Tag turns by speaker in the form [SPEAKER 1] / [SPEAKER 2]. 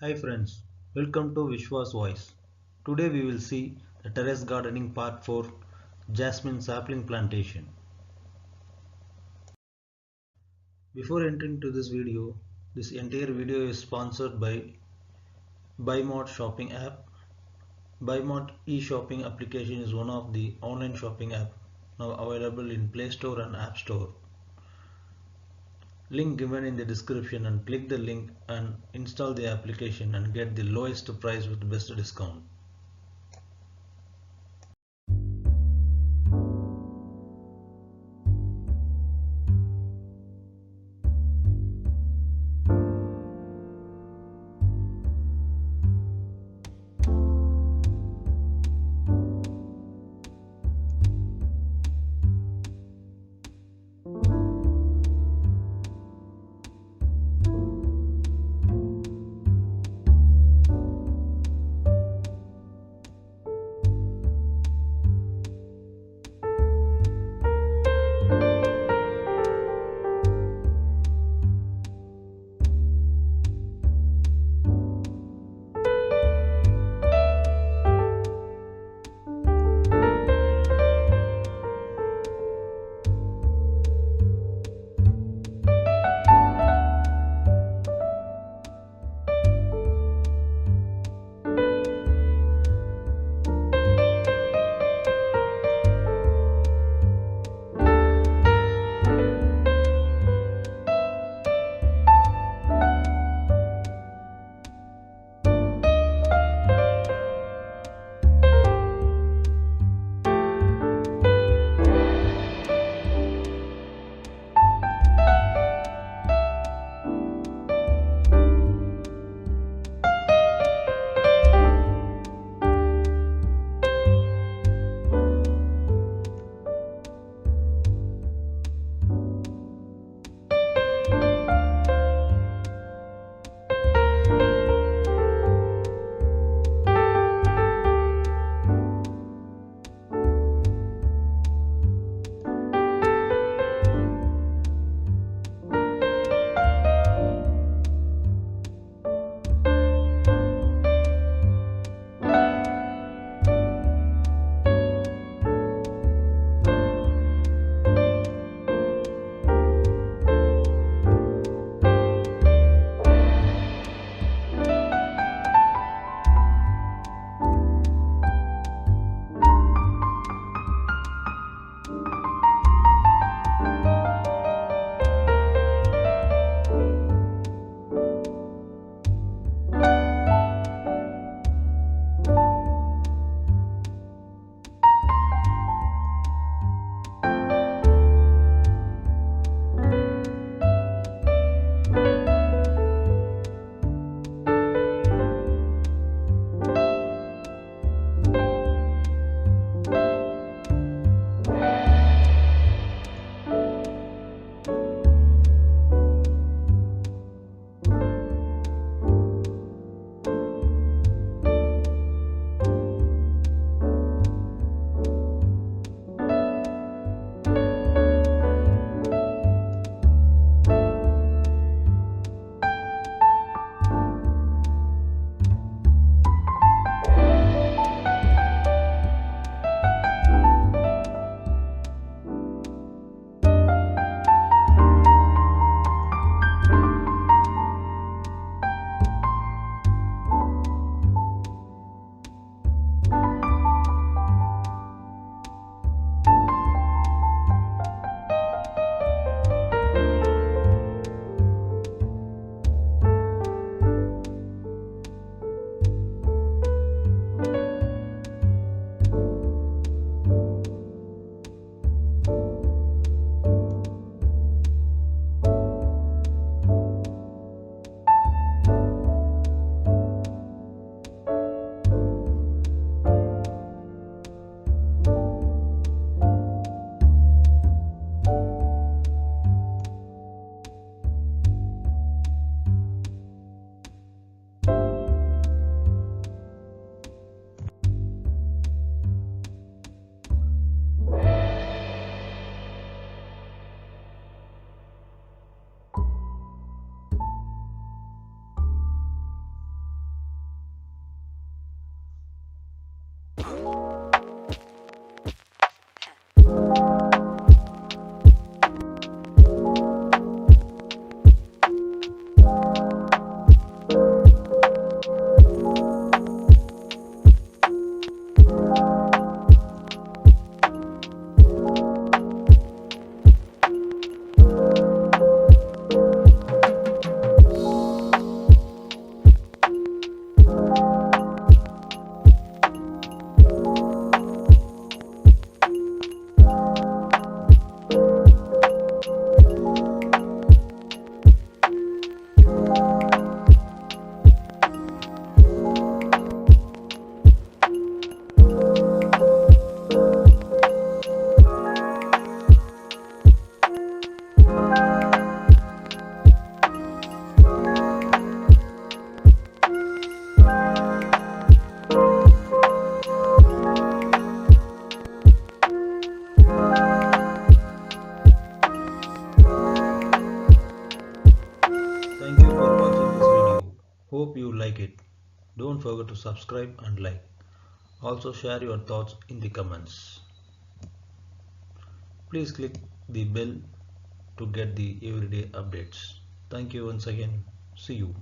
[SPEAKER 1] Hi friends, welcome to Vishwa's Voice. Today we will see the terrace gardening part 4, Jasmine sapling plantation. Before entering to this entire video is sponsored by BuyMote shopping app. BuyMote e-shopping application is one of the online shopping app now available in Play Store and App Store. Link given in the description, and click the link and install the application and get the lowest price with best discount. Don't forget to subscribe and like. Also share your thoughts in the comments. Please click the bell to get the everyday updates. Thank you once again. See you.